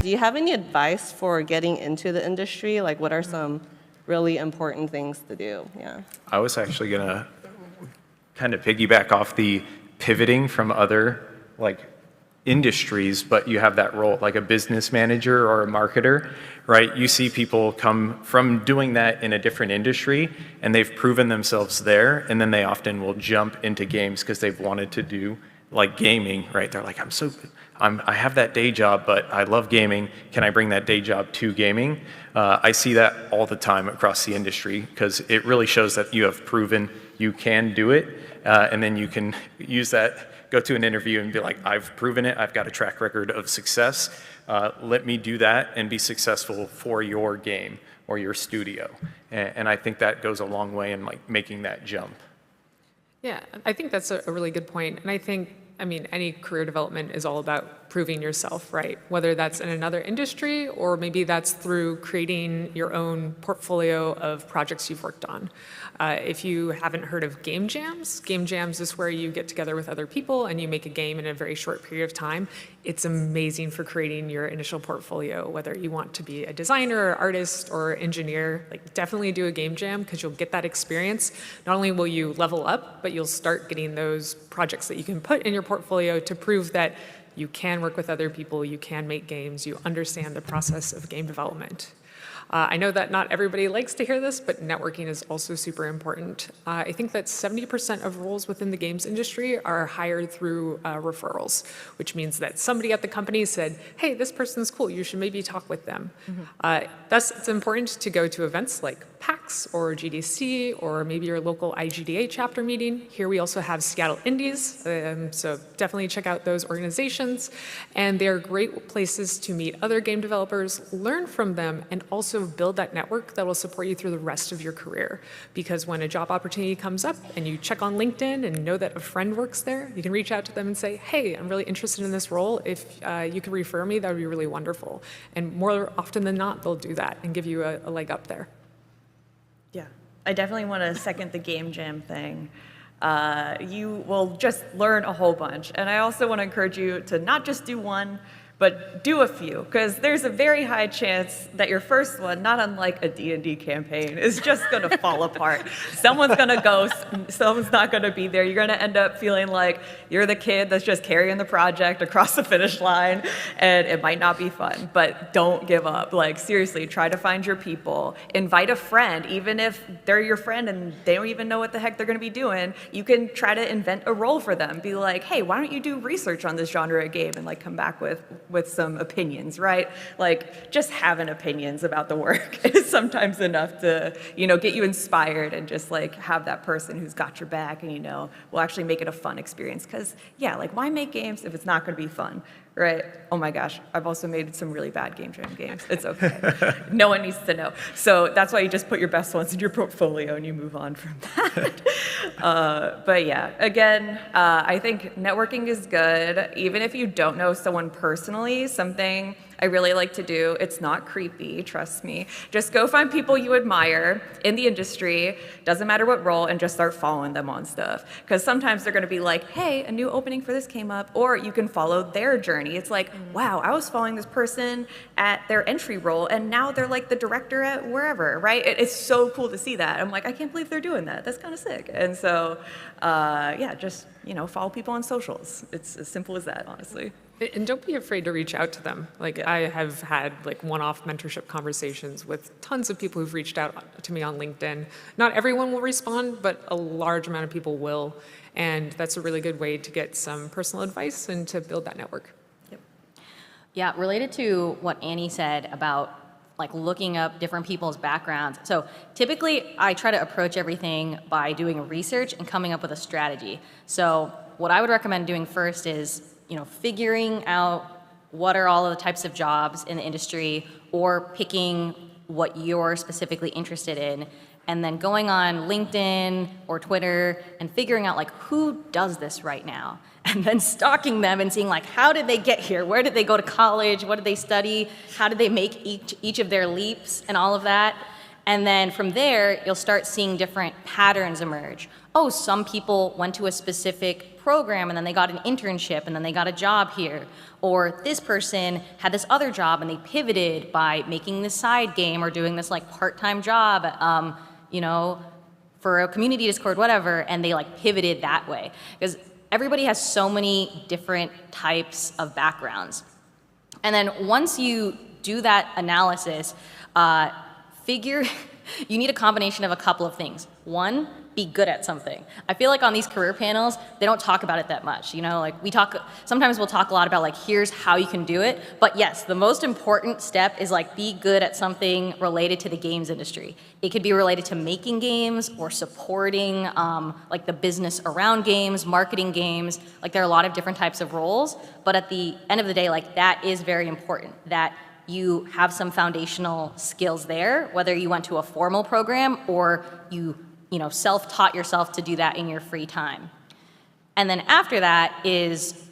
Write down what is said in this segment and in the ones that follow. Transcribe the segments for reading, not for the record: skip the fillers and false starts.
do you have any advice for getting into the industry? Like, what are some really important things to do? Yeah. I was actually going to kind of piggyback off the pivoting from other industries, but you have that role like a business manager or a marketer, right? You see people come from doing that in a different industry and they've proven themselves there, and then they often will jump into games because they've wanted to do like gaming, right? They're like, I have that day job, but I love gaming. Can I bring that day job to gaming? I see that all the time across the industry because it really shows that you have proven you can do it, and then you can use that, go to an interview and be like, I've proven it, I've got a track record of success, let me do that and be successful for your game or your studio. And I think that goes a long way in like making that jump. Yeah, I think that's a really good point. And I think, any career development is all about proving yourself, right? Whether that's in another industry or maybe that's through creating your own portfolio of projects you've worked on. If you haven't heard of game jams is where you get together with other people and you make a game in a very short period of time. It's amazing for creating your initial portfolio, whether you want to be a designer or artist or engineer. Like, definitely do a game jam because you'll get that experience. Not only will you level up, but you'll start getting those projects that you can put in your portfolio to prove that you can work with other people, you can make games, you understand the process of game development. I know that not everybody likes to hear this, but networking is also super important. I think that 70% of roles within the games industry are hired through referrals, which means that somebody at the company said, hey, this person's cool, you should maybe talk with them. Thus, it's important to go to events like PAX or GDC or maybe your local IGDA chapter meeting. Here we also have Seattle Indies, so definitely check out those organizations. And they're great places to meet other game developers, learn from them, and also build that network that will support you through the rest of your career. Because when a job opportunity comes up and you check on LinkedIn and know that a friend works there, you can reach out to them and say, hey, I'm really interested in this role. If you could refer me, that would be really wonderful. And more often than not, they'll do that and give you a leg up there. Yeah, I definitely want to second the game jam thing. You will just learn a whole bunch. And I also want to encourage you to not just do one, but do a few, because there's a very high chance that your first one, not unlike a D&D campaign, is just going to fall apart. Someone's going to ghost, someone's not going to be there. You're going to end up feeling like you're the kid that's just carrying the project across the finish line, and it might not be fun, but don't give up. Like, seriously, try to find your people. Invite a friend, even if they're your friend and they don't even know what the heck they're going to be doing. You can try to invent a role for them. Be like, hey, why don't you do research on this genre of game and like come back with some opinions, right? Like, just having opinions about the work is sometimes enough to, get you inspired and just like have that person who's got your back and, will actually make it a fun experience. Because, yeah, like, why make games if it's not going to be fun? Right? Oh my gosh, I've also made some really bad game jam games. It's okay. No one needs to know. So that's why you just put your best ones in your portfolio and you move on from that. But yeah, again, I think networking is good. Even if you don't know someone personally, something I really like to do, it's not creepy, trust me. Just go find people you admire in the industry, doesn't matter what role, and just start following them on stuff. Because sometimes they're gonna be like, hey, a new opening for this came up, or you can follow their journey. It's like, wow, I was following this person at their entry role, and now they're like the director at wherever, right? It's so cool to see that. I'm like, I can't believe they're doing that. That's kind of sick. And so, yeah, just, follow people on socials. It's as simple as that, honestly. And don't be afraid to reach out to them. Like, I have had like one-off mentorship conversations with tons of people who've reached out to me on LinkedIn. Not everyone will respond, but a large amount of people will. And that's a really good way to get some personal advice and to build that network. Yep. Yeah, related to what Annie said about like looking up different people's backgrounds. So typically I try to approach everything by doing research and coming up with a strategy. So what I would recommend doing first is figuring out what are all of the types of jobs in the industry, or picking what you're specifically interested in, and then going on LinkedIn or Twitter and figuring out like who does this right now, and then stalking them and seeing like how did they get here, where did they go to college, what did they study, how did they make each of their leaps and all of that. And then from there, you'll start seeing different patterns emerge. Oh, some people went to a specific program and then they got an internship and then they got a job here. Or this person had this other job and they pivoted by making this side game or doing this like part-time job, you know, for a community Discord, whatever, and they like pivoted that way. Because everybody has so many different types of backgrounds. And then once you do that analysis, you need a combination of a couple of things. One, be good at something. I feel like on these career panels, they don't talk about it that much. You know, like sometimes we'll talk a lot about like, here's how you can do it. But yes, the most important step is like, be good at something related to the games industry. It could be related to making games or supporting like the business around games, marketing games. Like there are a lot of different types of roles. But at the end of the day, like that is very important, that you have some foundational skills there, whether you went to a formal program or you self-taught yourself to do that in your free time. And then after that is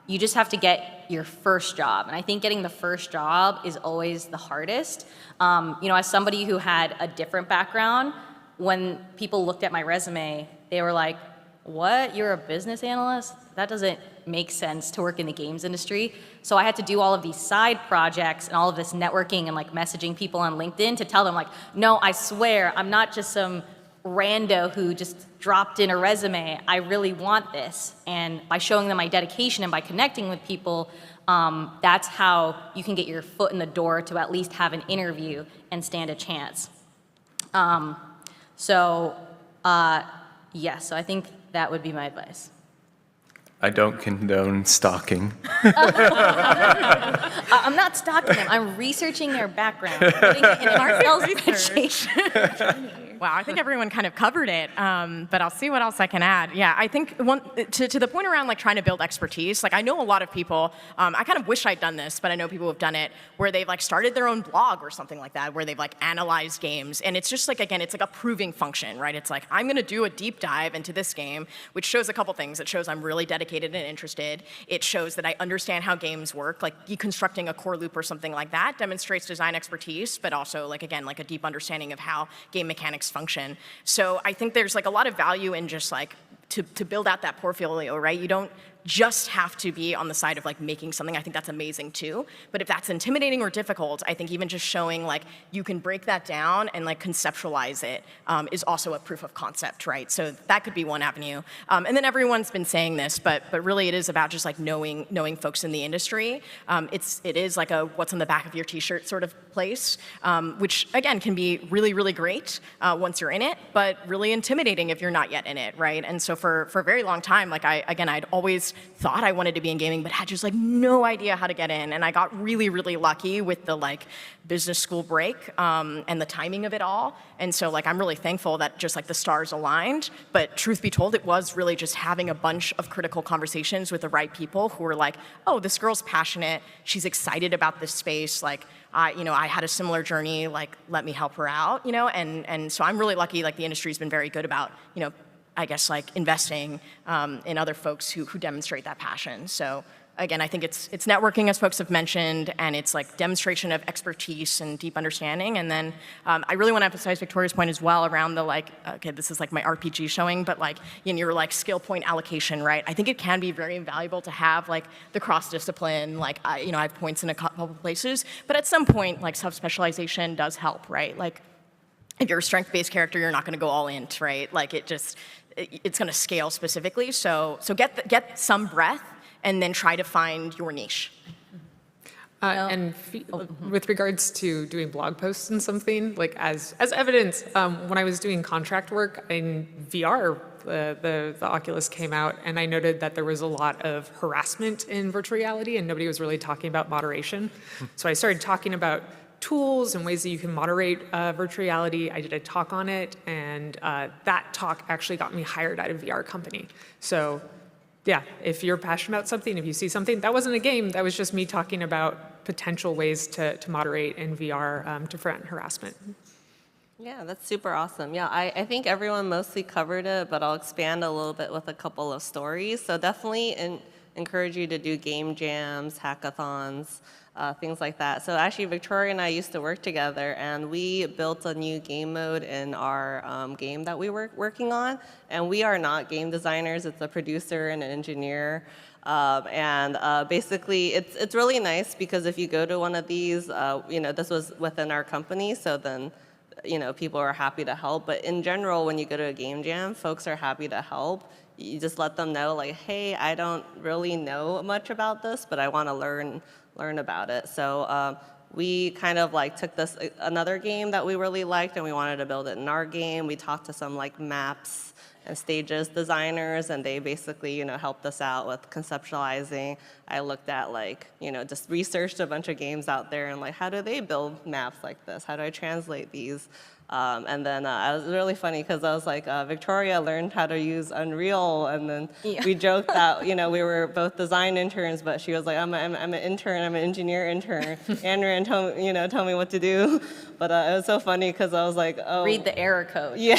you just have to get your first job. And I think getting the first job is always the hardest. As somebody who had a different background, when people looked at my resume, they were like, what, you're a business analyst? That doesn't make sense to work in the games industry. So I had to do all of these side projects and all of this networking and like messaging people on LinkedIn to tell them like, no, I swear, I'm not just some rando who just dropped in a resume. I really want this. And by showing them my dedication and by connecting with people, that's how you can get your foot in the door to at least have an interview and stand a chance. So I think that would be my advice. I don't condone stalking. I'm not stalking them. I'm researching their background, putting it in an Excel spreadsheet. Wow, I think everyone kind of covered it, but I'll see what else I can add. Yeah, I think to the point around like trying to build expertise, like I know a lot of people, I kind of wish I'd done this, but I know people who have done it, where they've like started their own blog or something like that, where they've like analyzed games, and it's just like, again, it's like a proving function, right? It's like, I'm gonna do a deep dive into this game, which shows a couple things. It shows I'm really dedicated and interested. It shows that I understand how games work, like deconstructing a core loop or something like that demonstrates design expertise, but also like, again, like a deep understanding of how game mechanics function. So I think there's like a lot of value in just like to build out that portfolio, right? You don't just have to be on the side of like making something. I think that's amazing too. But if that's intimidating or difficult, I think even just showing like you can break that down and like conceptualize it is also a proof of concept, right? So that could be one avenue. And then everyone's been saying this, but really it is about just like knowing folks in the industry. It is like a what's on the back of your t-shirt sort of place, which again can be really, really great once you're in it, but really intimidating if you're not yet in it, right? And so for a very long time, like I'd always thought I wanted to be in gaming, but had just like no idea how to get in. And I got really, really lucky with the like business school break and the timing of it all. And so like I'm really thankful that just like the stars aligned. But truth be told, it was really just having a bunch of critical conversations with the right people who were like, oh, this girl's passionate. She's excited about this space. Like, I had a similar journey. Like, let me help her out. And so I'm really lucky. Like the industry's been very good about I guess like investing in other folks who demonstrate that passion. So again, I think it's networking, as folks have mentioned, and it's like demonstration of expertise and deep understanding. And then I really want to emphasize Victoria's point as well around the like, okay, this is like my RPG showing, but like your like skill point allocation, right? I think it can be very invaluable to have like the cross-discipline, like I have points in a couple of places, but at some point like sub-specialization does help, right? Like if you're a strength-based character, you're not going to go all int, right? Like it's going to scale specifically. So get some breadth and then try to find your niche. With regards to doing blog posts and something, like as evidence, when I was doing contract work in VR, the Oculus came out, and I noted that there was a lot of harassment in virtual reality, and nobody was really talking about moderation. So I started talking about tools and ways that you can moderate virtual reality. I did a talk on it, and that talk actually got me hired at a VR company. So yeah, if you're passionate about something, if you see something, that wasn't a game, that was just me talking about potential ways to moderate in VR to prevent harassment. Yeah, that's super awesome. Yeah, I think everyone mostly covered it, but I'll expand a little bit with a couple of stories. So definitely encourage you to do game jams, hackathons, things like that. So actually, Victoria and I used to work together, and we built a new game mode in our game that we were working on. And we are not game designers. It's a producer and an engineer. Basically, it's really nice because if you go to one of these, this was within our company, so then, people are happy to help. But in general, when you go to a game jam, folks are happy to help. You just let them know, like, hey, I don't really know much about this, but I want to learn about it. So we kind of like took another game that we really liked, and we wanted to build it in our game. We talked to some like maps and stages designers, and they basically, helped us out with conceptualizing. I looked at just researched a bunch of games out there and how do they build maps like this? How do I translate these? And then I was really funny because I was like, Victoria learned how to use Unreal, and then we joked that we were both design interns, but she was like, I'm an intern, I'm an engineer intern. Anran told me what to do, but it was so funny because I was like, oh, Read the error code. yeah,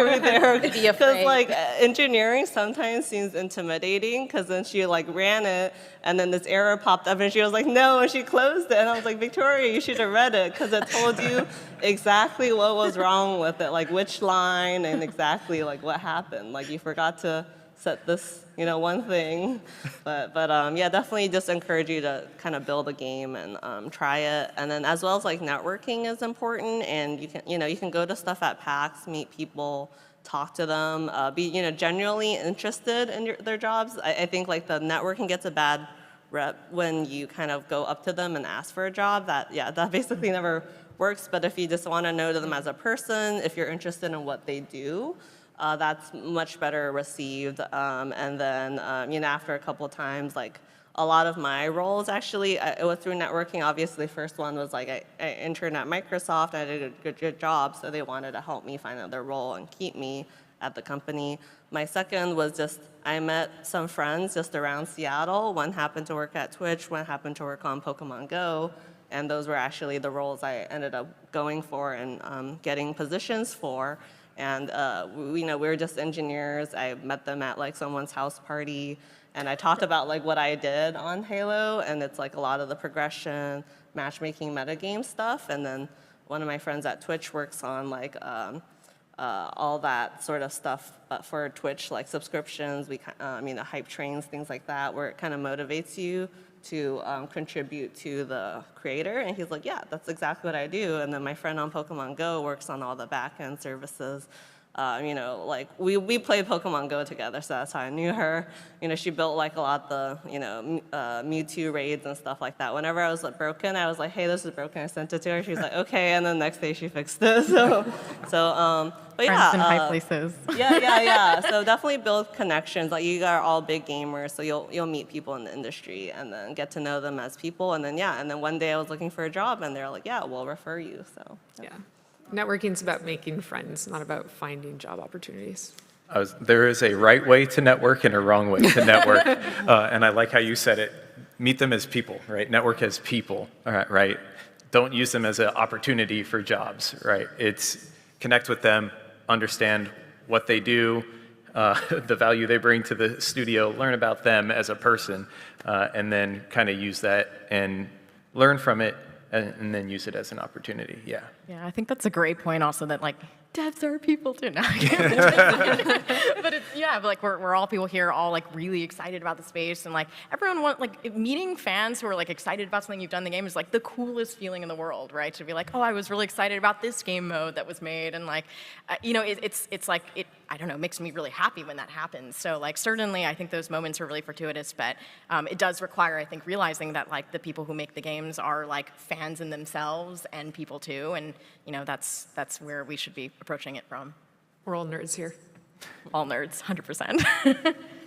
read the error code. Be afraid. Because engineering sometimes seems intimidating because then she ran it, and then this error popped up, and she was like, no, and she closed it, and I was like, Victoria, you should have read it because it told you exactly what was wrong with it, which line and exactly what happened. You forgot to set this, one thing. But yeah, definitely just encourage you to kind of build a game and try it. And then as well as networking is important, and you can go to stuff at PAX, meet people, talk to them, be genuinely interested in their jobs. I think the networking gets a bad rep when you kind of go up to them and ask for a job. That basically never works. But if you just want to know them as a person, if you're interested in what they do, that's much better received. And then after a couple of times, a lot of my roles actually, it was through networking. Obviously, first one was I interned at Microsoft. I did a good job, so they wanted to help me find another role and keep me at the company. My second was just I met some friends just around Seattle. One happened to work at Twitch, one happened to work on Pokemon Go, and those were actually the roles I ended up going for and getting positions for. And we were just engineers. I met them at someone's house party, and I talked about what I did on Halo, and it's a lot of the progression, matchmaking, metagame stuff. And then one of my friends at Twitch works on all that sort of stuff, but for Twitch, subscriptions, hype trains, things like that, where it kind of motivates you to contribute to the creator. And he's like, yeah, that's exactly what I do. And then my friend on Pokemon Go works on all the back-end services. We played Pokemon Go together, so that's how I knew her. She built a lot of the, Mewtwo raids and stuff like that. Whenever I was broken, I was like, hey, this is broken. I sent it to her. She was like, okay, and then the next day she fixed it. But yeah. Friends in high places. Yeah. So definitely build connections. You are all big gamers, so you'll meet people in the industry and then get to know them as people. And then one day I was looking for a job, and they're like, yeah, we'll refer you. So Yeah. Networking is about making friends, not about finding job opportunities. There is a right way to network and a wrong way to network. And I like how you said it. Meet them as people, right? Network as people, right? Don't use them as an opportunity for jobs, right? It's connect with them, understand what they do, the value they bring to the studio, learn about them as a person, and then kind of use that and learn from it, and then use it as an opportunity. Yeah. Yeah, I think that's a great point also that devs are people too. No, but we're all people here, all really excited about the space, and everyone meeting fans who are excited about something you've done in the game is the coolest feeling in the world, right? To be oh, I was really excited about this game mode that was made, and I don't know, makes me really happy when that happens. So certainly I think those moments are really fortuitous, but it does require, I think, realizing that the people who make the games are fans in themselves and people too, and that's where we should be approaching it from. We're all nerds here. All nerds, 100%.